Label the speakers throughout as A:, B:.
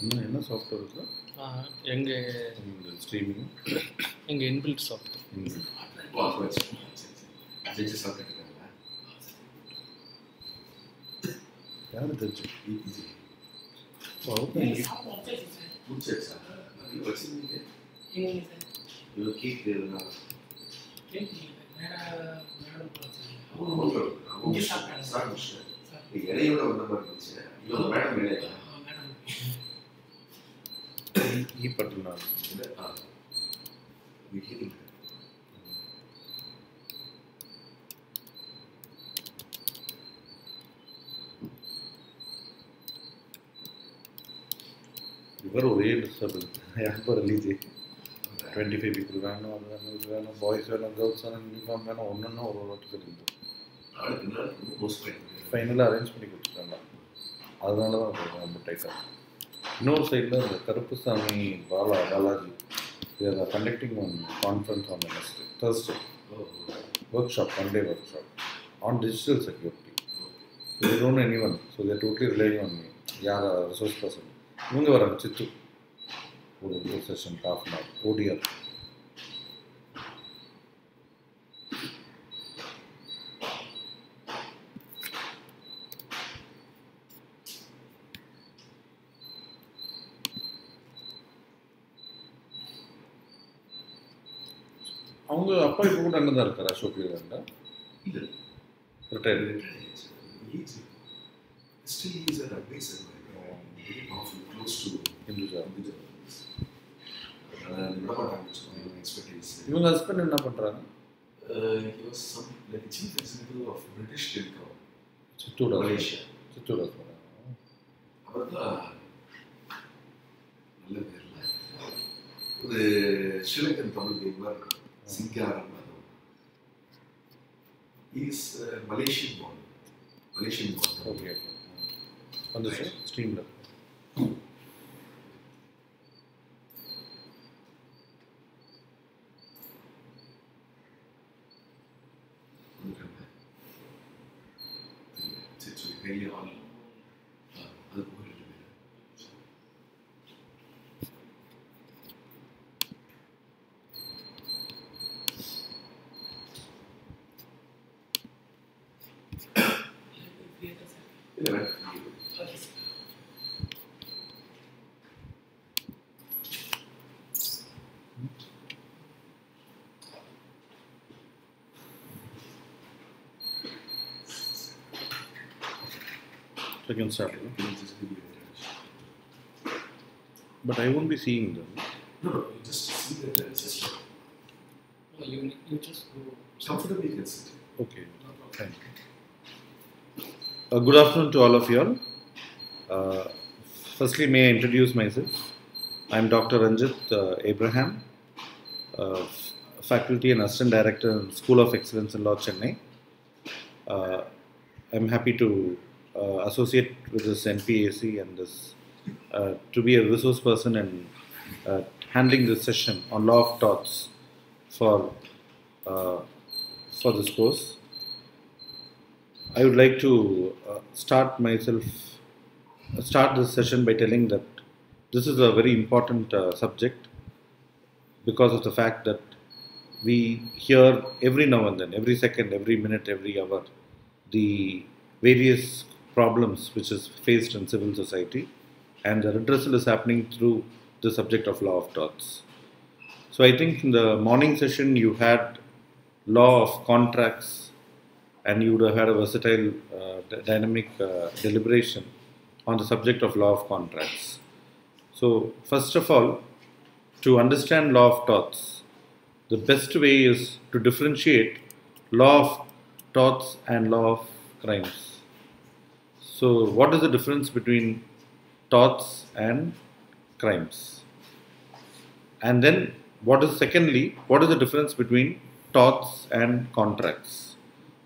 A: என்ன சாஃப்ட்வேர் இருக்குது?
B: எங்கள்
A: ஸ்ட்ரீமிங்
B: எங்கள் இன்பில்ட் சாஃப்ட்வேர்.
A: யார் தெரிஞ்சு பட்டுனா இவர் ஒரே டிஸ்டர்பன்ஸ். யார் ரிலீஜ் 25 people வேணும், அது வேணும், இது வேணும், பாய்ஸ் வேணும், கேர்ள்ஸ் வேணும், யூனிஃபார்ம் வேணும், ஒன்றுன்னா ஒரு வாட்டி சொல்லியிருந்தோம். ஃபைனலாக அரேஞ்ச் பண்ணி கொடுத்துட்டாங்க. அதனால தான் ரொம்ப டைட்டாக. இன்னொரு சைடில் இந்த Karuppusamy Balaji conducting one conference on Thursday workshop, one-day workshop on digital security. So they don't know anyone, so they are totally relying on me. யார் ரிசோர்ஸ் பர்சன் இவங்க வராங்க. சித்து ஒரு session half an hour ODR. அவங்க அப்பா இப்போ கூட அங்கே தான் இருக்கார், அசோக் லேலண்டா. ரிட்டையர்டு. இவங்க ஹஸ்பண்ட் என்ன பண்ணுறாங்க? சித்தூர் ஹஸ்பண்ட்.
C: ஒரு Sri Lankan Tamil gamer Singaram. Is Malaysian born.
A: Okay வந்து சார் ஸ்ட்ரீமில்
C: பெரிய ஆள். அது போயிட்டு
A: I can start. But I won't be seeing them.
C: No, you just see that just
B: You just go.
C: comfortably you can sit.
A: Okay, thank you. Good afternoon to all of you all. Firstly, may I introduce myself? I am Dr. Ranjit Abraham, Faculty and Assistant Director in School of Excellence in Law, Chennai. I am happy to associate with this NPAC and this to be a resource person and handling this session on law of torts for this course. I would like to start this session by telling that this is a very important subject because of the fact that we hear every now and then, every second, every minute, every hour, the various problems which is faced in civil society, and the redressal is happening through the subject of law of torts. So I think in the morning session you had law of contracts, and you would have had a versatile dynamic deliberation on the subject of law of contracts. So first of all, to understand law of torts, the best way is to differentiate law of torts and law of crimes. So what is the difference between torts and crimes? And then what is the difference between torts and contracts?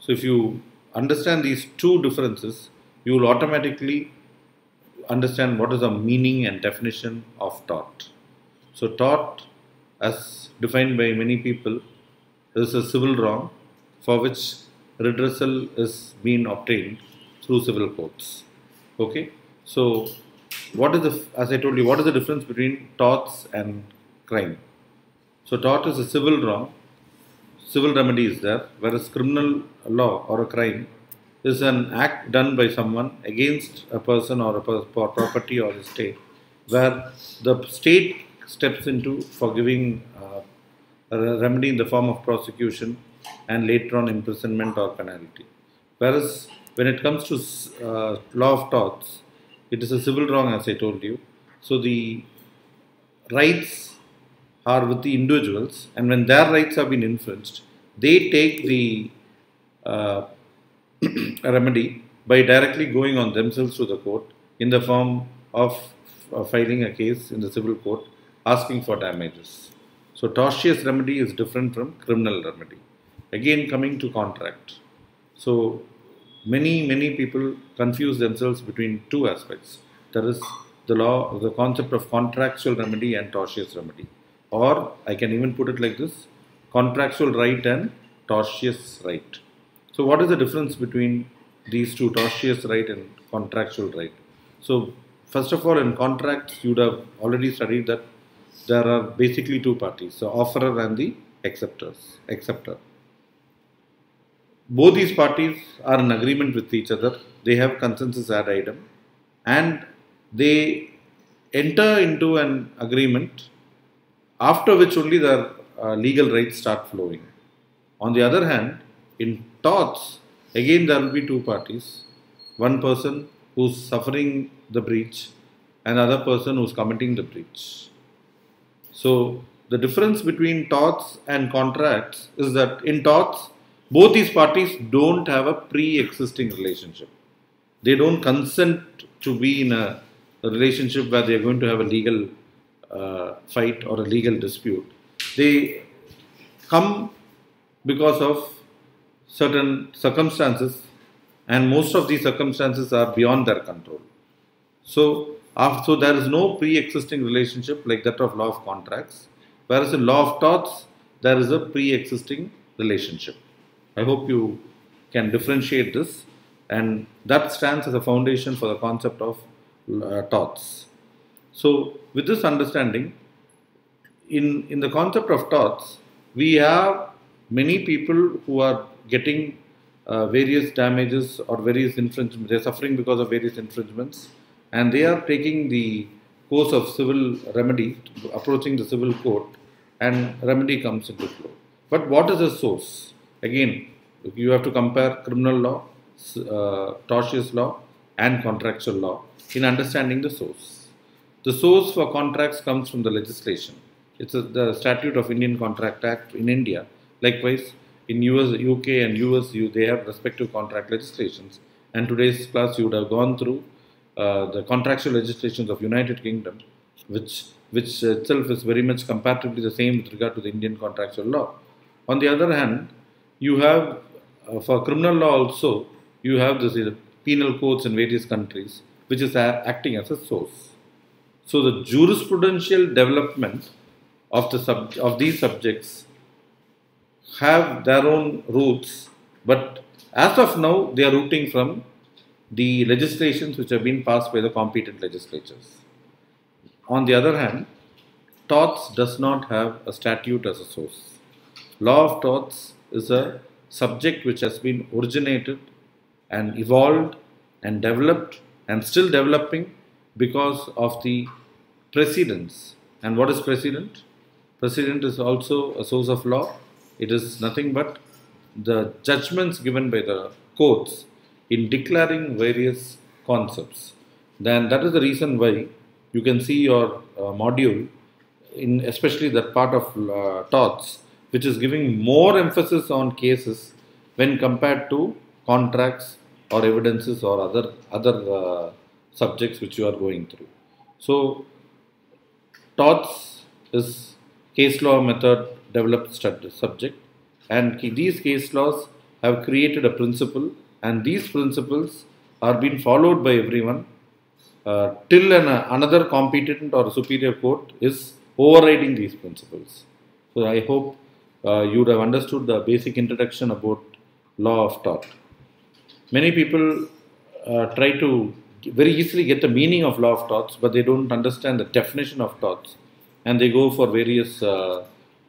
A: So if you understand these two differences, you will automatically understand what is the meaning and definition of tort. So tort, as defined by many people, is a civil wrong for which redressal is being obtained through civil courts. Okay, so what is as I told you, what is the difference between torts and crime? So tort is a civil wrong, civil remedy is there, whereas criminal law or a crime is an act done by someone against a person or property or a state, where the state steps into for giving a remedy in the form of prosecution and later on imprisonment or penalty. Whereas when it comes to law of torts, it is a civil wrong, as I told you. So the rights are with the individuals, and when their rights have been infringed, they take the uh, remedy by directly going on themselves to the court in the form of filing a case in the civil court asking for damages. So tortious remedy is different from criminal remedy. Again, coming to contract. So many people confuse themselves between two aspects. There is the concept of contractual remedy and tortious remedy. Or I can even put it like this: contractual right and tortious right. So what is the difference between these two, tortious right and contractual right? So first of all, in contracts, you would have already studied that there are basically two parties, the offerer and the acceptor. Both these parties are in agreement with each other. They have consensus ad idem, and they enter into an agreement after which only their legal rights start flowing. On the other hand, in torts, again there will be two parties, one person who's suffering the breach and another person who's committing the breach. So the difference between torts and contracts is that in torts, both these parties don't have a pre-existing relationship. They don't consent to be in a relationship where they are going to have a legal fight or a legal dispute. They come because of certain circumstances, and most of these circumstances are beyond their control. So there is no pre-existing relationship like that of law of contracts, whereas in law of torts, there is a pre-existing relationship. I hope you can differentiate this, and that stands as a foundation for the concept of torts. So with this understanding, in the concept of torts, we have many people who are getting various damages or various infringements. They are suffering because of various infringements, and they are taking the course of civil remedy, approaching the civil court, and remedy comes into flow. But what is the source? Again, you have to compare criminal law, tortious law, and contractual law in understanding the source. The source for contracts comes from the legislation. It's the Statute of Indian Contract Act in India. Likewise, in US, UK and US, they have respective contract legislations. And today's class, you would have gone through the contractual legislations of United Kingdom, which itself is very much comparatively the same with regard to the Indian contractual law. On the other hand, you have for criminal law also, you have this penal codes in various countries, which is acting as a source. So the jurisprudential development of these subjects have their own roots, but as of now, they are rooting from the legislations which have been passed by the competent legislatures. On the other hand, torts does not have a statute as a source. Law of torts is a subject which has been originated and evolved and developed and still developing because of the precedents. And what is precedent? Precedent is also a source of law. It is nothing but the judgments given by the courts in declaring various concepts. Then that is the reason why you can see your module, in especially that part of torts, which is giving more emphasis on cases when compared to contracts or evidences or other subjects which you are going through. So torts is case law method developed subject, and these case laws have created a principle, and these principles are being followed by everyone till another competent or superior court is overriding these principles. So I hope you would have understood the basic introduction about law of tort. Many people try to very easily get the meaning of law of torts, but they don't understand the definition of torts, and they go for various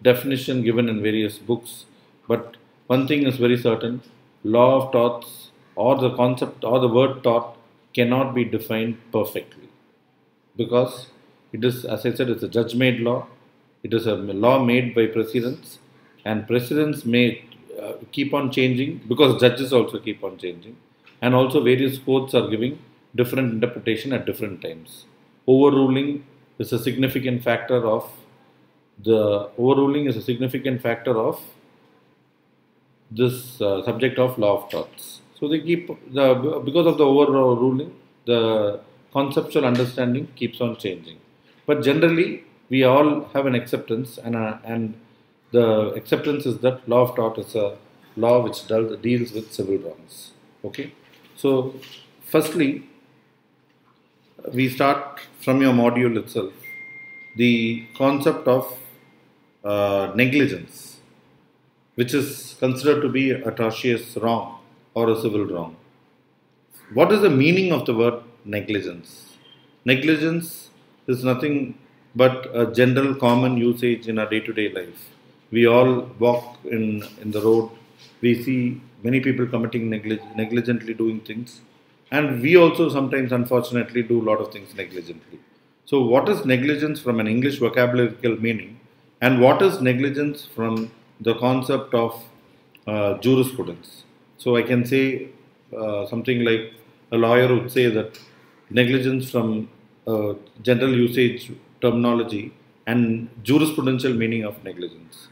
A: definition given in various books. But one thing is very certain: law of torts or the concept or the word tort cannot be defined perfectly, because it is, as I said, it's a judge-made law. It is a law made by precedents, and precedents may keep on changing because judges also keep on changing, and also various courts are giving different interpretation at different times. Overruling is a significant factor of this subject of law of torts. So they keep because of the overruling, the conceptual understanding keeps on changing. But generally, we all have an acceptance, and the acceptance is that law of tort is a law which deals with civil wrongs. Okay. So, firstly, we start from your module itself, the concept of negligence, which is considered to be a atrocious wrong or a civil wrong. What is the meaning of the word negligence? Negligence is nothing but a general common usage in our day-to-day life. We all walk in the road, we see many people committing negligently doing things, and we also sometimes unfortunately do a lot of things negligently. So what is negligence from an English vocabulary meaning, and what is negligence from the concept of jurisprudence? So I can say something like a lawyer would say that negligence from general usage terminology and jurisprudential meaning of negligence.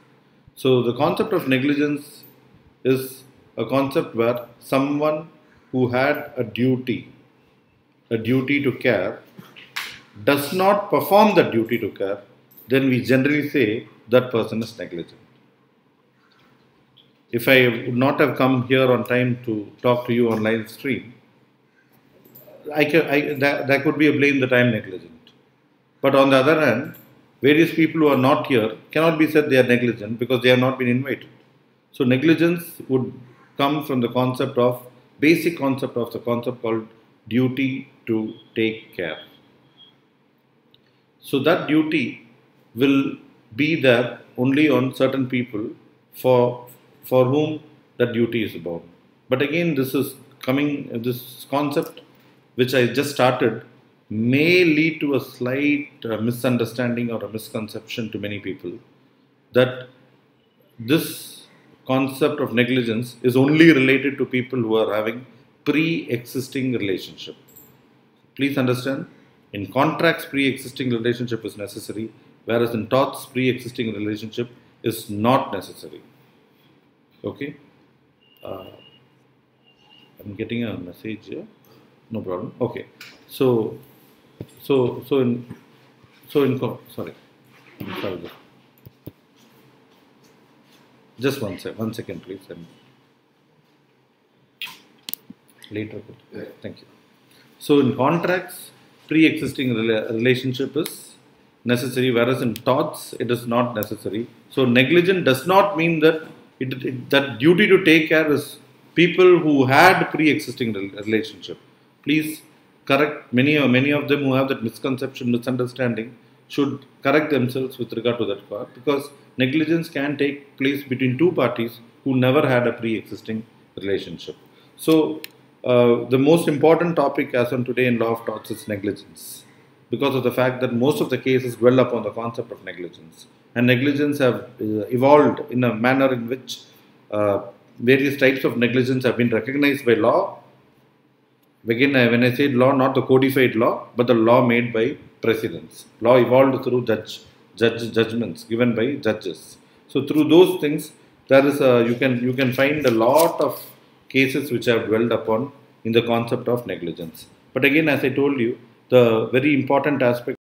A: So the concept of negligence is a concept where someone who had a duty to care, does not perform that duty to care, then we generally say that person is negligent. If I would not have come here on time to talk to you on live stream, that could be a blame that I am negligent. But on the other hand, various people who are not here cannot be said they are negligent because they have not been invited. So negligence would come from the basic concept called duty to take care. So that duty will be there only on certain people for whom that duty is bound. But again, this concept which I just started may lead to a slight misunderstanding or a misconception to many people, that this concept of negligence is only related to people who are having pre-existing relationship. Please understand, in contracts pre-existing relationship is necessary, whereas in torts pre-existing relationship is not necessary. Okay, I'm getting a message here. No problem. Okay, sorry. Just one second, please. Later. Thank you. So in contracts, pre-existing relationship is necessary, whereas in torts it is not necessary. So negligent does not mean that that duty to take care is people who had pre-existing relationship. Please correct many of them who have that misunderstanding should correct themselves with regard to that part, because negligence can take place between two parties who never had a pre-existing relationship. So the most important topic as on today in law of torts is negligence, because of the fact that most of the cases dwell upon the concept of negligence, and negligence have evolved in a manner in which various types of negligence have been recognized by law. Again, when I say law, not the codified law, but the law made by precedents. Law evolved through judgments given by judges. So through those things, there is you can find a lot of cases which have dwelled upon in the concept of negligence. But again, as I told you, the very important aspect